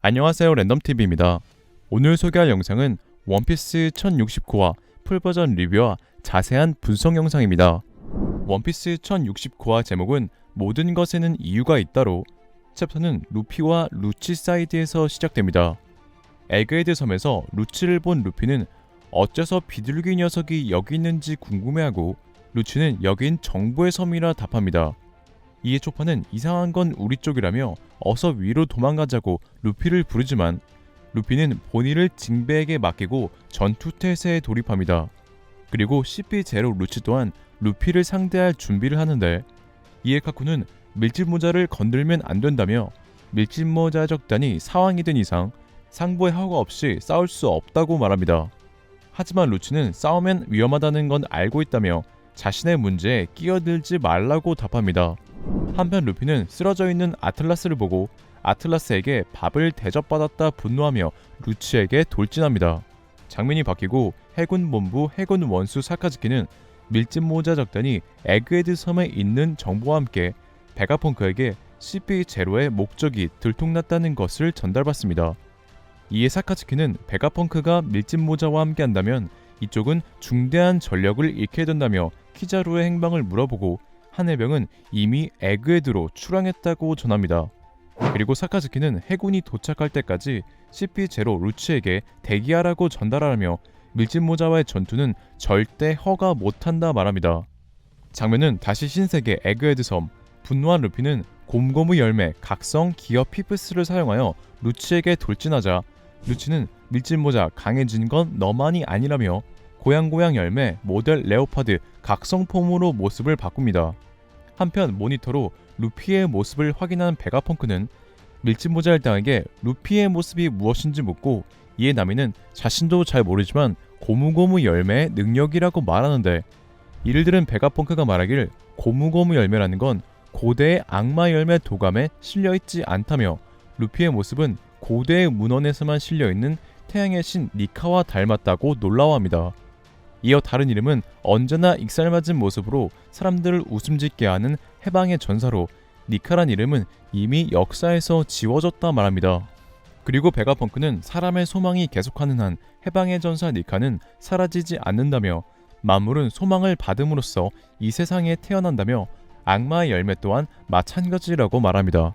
안녕하세요, 랜덤TV입니다. 오늘 소개할 영상은 원피스 1069화 풀버전 리뷰와 자세한 분석 영상입니다. 원피스 1069화 제목은 모든 것에는 이유가 있다로 챕터는 루피와 루치 사이드에서 시작됩니다. 에그헤드 섬에서 루치를 본 루피는 어째서 비둘기 녀석이 여기 있는지 궁금해하고 루치는 여긴 정보의 섬이라 답합니다. 이에 초파는 이상한 건 우리 쪽이라며 어서 위로 도망가자고 루피를 부르지만 루피는 본의를 징베에게 맡기고 전투 태세에 돌입합니다. 그리고 CP0 루치 또한 루피를 상대할 준비를 하는데 이에 카쿠는 밀짚모자를 건들면 안 된다며 밀짚모자 적단이 사왕이 된 이상 상부의 허가 없이 싸울 수 없다고 말합니다. 하지만 루치는 싸우면 위험하다는 건 알고 있다며 자신의 문제에 끼어들지 말라고 답합니다. 한편 루피는 쓰러져 있는 아틀라스를 보고 아틀라스에게 밥을 대접받았다 분노하며 루치에게 돌진합니다. 장면이 바뀌고 해군 본부 해군 원수 사카즈키는 밀짚모자 적단이 에그헤드 섬에 있는 정보와 함께 베가펑크에게 CP0의 목적이 들통났다는 것을 전달받습니다. 이에 사카즈키는 베가펑크가 밀짚모자와 함께한다면 이쪽은 중대한 전력을 잃게 된다며 키자루의 행방을 물어보고 한 해병은 이미 에그헤드로 출항했다고 전합니다. 그리고 사카즈키는 해군이 도착할 때까지 CP0 루치에게 대기하라고 전달하라며 밀짚모자와의 전투는 절대 허가 못한다 말합니다. 장면은 다시 신세계 에그헤드 섬. 분노한 루피는 곰고무 열매 각성 기어 피프스를 사용하여 루치에게 돌진하자 루치는 밀짚모자 강해진 건 너만이 아니라며 고양고양 열매 모델 레오파드 각성폼으로 모습을 바꿉니다. 한편 모니터로 루피의 모습을 확인한 베가펑크는 밀짚모자 일당에게 루피의 모습이 무엇인지 묻고 이에 나미는 자신도 잘 모르지만 고무고무 열매의 능력이라고 말하는데 이를 들은 베가펑크가 말하길 고무고무 열매라는 건 고대의 악마 열매 도감에 실려있지 않다며 루피의 모습은 고대의 문헌에서만 실려있는 태양의 신 니카와 닮았다고 놀라워합니다. 이어 다른 이름은 언제나 익살맞은 모습으로 사람들을 웃음짓게 하는 해방의 전사로 니카란 이름은 이미 역사에서 지워졌다 말합니다. 그리고 베가펑크는 사람의 소망이 계속하는 한 해방의 전사 니카는 사라지지 않는다며 만물은 소망을 받음으로써 이 세상에 태어난다며 악마의 열매 또한 마찬가지라고 말합니다.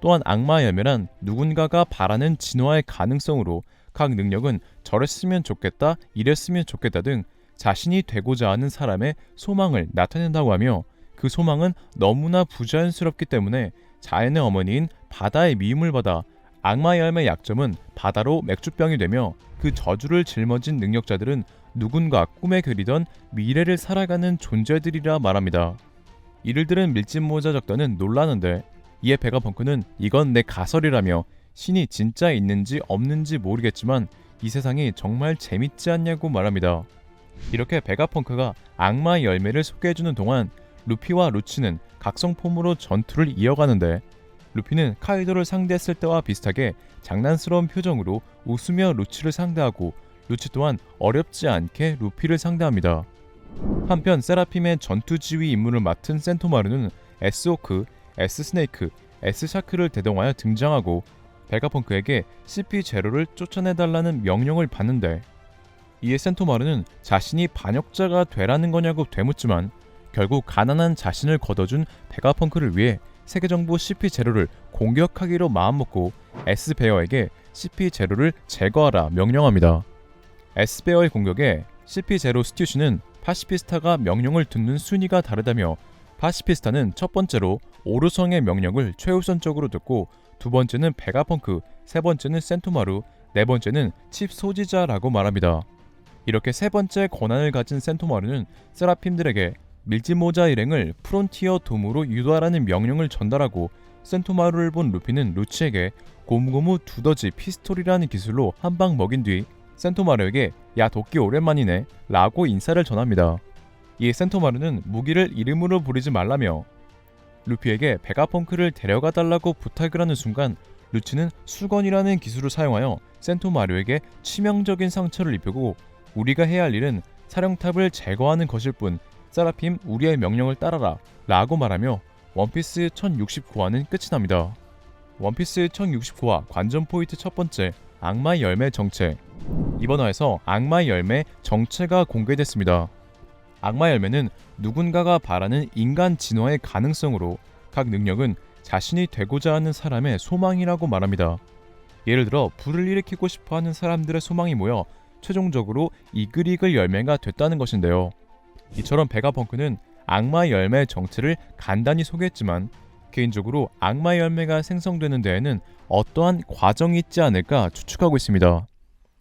또한 악마의 열매란 누군가가 바라는 진화의 가능성으로 각 능력은 저랬으면 좋겠다, 이랬으면 좋겠다 등 자신이 되고자 하는 사람의 소망을 나타낸다고 하며 그 소망은 너무나 부자연스럽기 때문에 자연의 어머니인 바다의 미움을 받아 악마 열매의 약점은 바다로 맥주병이 되며 그 저주를 짊어진 능력자들은 누군가 꿈에 그리던 미래를 살아가는 존재들이라 말합니다. 이를 들은 밀짚모자 적단은 놀라는데 이에 베가펑크는 이건 내 가설이라며 신이 진짜 있는지 없는지 모르겠지만 이 세상이 정말 재밌지 않냐고 말합니다. 이렇게 베가펑크가 악마의 열매를 소개해주는 동안 루피와 루치는 각성폼으로 전투를 이어가는데 루피는 카이도를 상대했을 때와 비슷하게 장난스러운 표정으로 웃으며 루치를 상대하고 루치 또한 어렵지 않게 루피를 상대합니다. 한편 세라핌의 전투 지휘 임무를 맡은 센토마루는 S호크, S스네이크, S샤크를 대동하여 등장하고 베가펑크에게 CP0를 쫓아내달라는 명령을 받는데 이에 센토마루는 자신이 반역자가 되라는 거냐고 되묻지만 결국 가난한 자신을 걷어준 베가펑크를 위해 세계정부 CP0를 공격하기로 마음먹고 S베어에게 CP0를 제거하라 명령합니다. S베어의 공격에 CP0 스튜시는 파시피스타가 명령을 듣는 순위가 다르다며 파시피스타는 첫 번째로 오르성의 명령을 최우선적으로 듣고 두 번째는 베가펑크, 세 번째는 센토마루, 네 번째는 칩 소지자라고 말합니다. 이렇게 세 번째 권한을 가진 센토마루는 세라핌들에게 밀짚모자 일행을 프론티어 돔으로 유도하라는 명령을 전달하고 센토마루를 본 루피는 루치에게 고무고무 두더지 피스톨이라는 기술로 한 방 먹인 뒤 센토마루에게 야 도끼 오랜만이네 라고 인사를 전합니다. 이에 센토마루는 무기를 이름으로 부르지 말라며 루피에게 베가펑크를 데려가 달라고 부탁을 하는 순간 루치는 수건이라는 기술을 사용하여 센토마루에게 치명적인 상처를 입히고 우리가 해야 할 일은 사령탑을 제거하는 것일 뿐 세라핌 우리의 명령을 따라라 라고 말하며 원피스 1069화는 끝이 납니다. 원피스 1069화 관전 포인트 첫 번째, 악마의 열매 정체. 이번 화에서 악마의 열매 정체가 공개됐습니다. 악마의 열매는 누군가가 바라는 인간 진화의 가능성으로 각 능력은 자신이 되고자 하는 사람의 소망이라고 말합니다. 예를 들어 불을 일으키고 싶어하는 사람들의 소망이 모여 최종적으로 이글이글 열매가 됐다는 것인데요. 이처럼 베가펑크는 악마의 열매의 정체를 간단히 소개했지만 개인적으로 악마의 열매가 생성되는 데에는 어떠한 과정이 있지 않을까 추측하고 있습니다.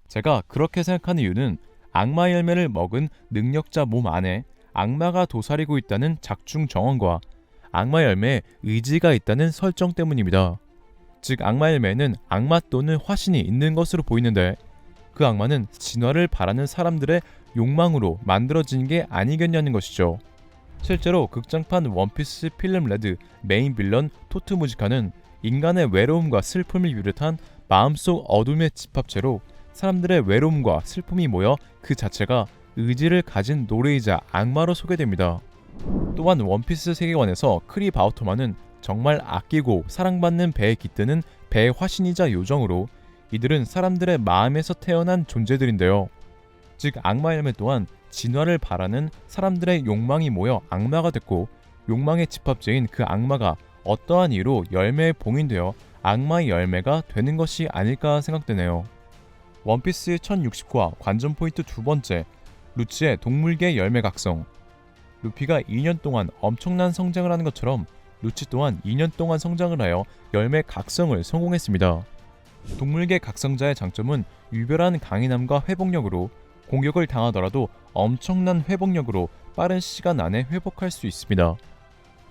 제가 그렇게 생각하는 이유는 악마의 열매를 먹은 능력자 몸 안에 악마가 도사리고 있다는 작중 정언과 악마의 열매에 의지가 있다는 설정 때문입니다. 즉 악마의 열매에는 악마 또는 화신이 있는 것으로 보이는데 그 악마는 진화를 바라는 사람들의 욕망으로 만들어진 게 아니겠냐는 것이죠. 실제로 극장판 원피스 필름 레드 메인 빌런 토트 무지카는 인간의 외로움과 슬픔을 비롯한 마음속 어둠의 집합체로 사람들의 외로움과 슬픔이 모여 그 자체가 의지를 가진 노래이자 악마로 소개됩니다. 또한 원피스 세계관에서 크리 바우토만은 정말 아끼고 사랑받는 배에 깃드는 배의 화신이자 요정으로 이들은 사람들의 마음에서 태어난 존재들인데요. 즉 악마의 열매 또한 진화를 바라는 사람들의 욕망이 모여 악마가 됐고 욕망의 집합체인 그 악마가 어떠한 이유로 열매에 봉인되어 악마의 열매가 되는 것이 아닐까 생각되네요. 원피스 1069화 관전 포인트 두 번째, 루치의 동물계 열매 각성. 루피가 2년 동안 엄청난 성장을 하는 것처럼 루치 또한 2년 동안 성장을 하여 열매 각성을 성공했습니다. 동물계 각성자의 장점은 유별한 강인함과 회복력으로 공격을 당하더라도 엄청난 회복력으로 빠른 시간 안에 회복할 수 있습니다.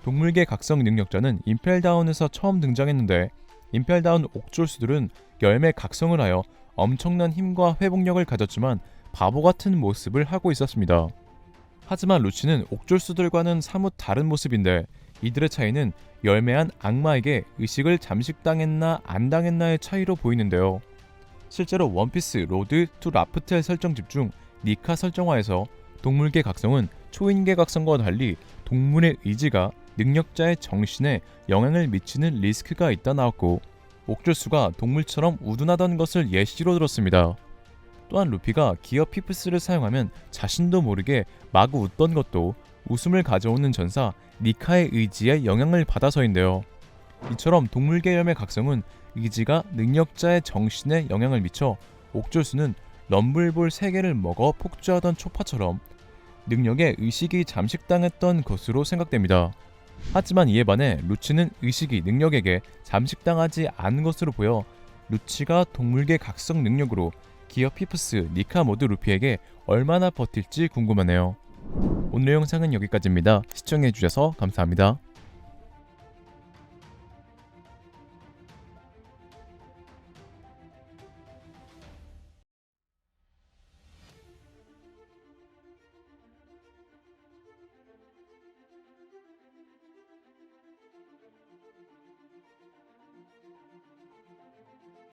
동물계 각성 능력자는 임펠다운에서 처음 등장했는데 임펠다운 옥졸수들은 열매 각성을 하여 엄청난 힘과 회복력을 가졌지만 바보같은 모습을 하고 있었습니다. 하지만 루치는 옥졸수들과는 사뭇 다른 모습인데 이들의 차이는 열매한 악마에게 의식을 잠식당했나 안 당했나의 차이로 보이는데요. 실제로 원피스 로드 투 라프텔 설정집 중 니카 설정화에서 동물계 각성은 초인계 각성과 달리 동물의 의지가 능력자의 정신에 영향을 미치는 리스크가 있다 나왔고 옥졸수가 동물처럼 우둔하던 것을 예시로 들었습니다. 또한 루피가 기어 피프스를 사용하면 자신도 모르게 마구 웃던 것도 웃음을 가져오는 전사 니카의 의지에 영향을 받아서인데요. 이처럼 동물계 열매 각성은 의지가 능력자의 정신에 영향을 미쳐 옥졸수는 럼블볼 3개를 먹어 폭주하던 초파처럼 능력에 의식이 잠식당했던 것으로 생각됩니다. 하지만 이에 반해 루치는 의식이 능력에게 잠식당하지 않은 것으로 보여 루치가 동물계 각성 능력으로 기어 피프스, 니카 모두 루피에게 얼마나 버틸지 궁금하네요. 오늘 영상은 여기까지입니다. 시청해주셔서 감사합니다.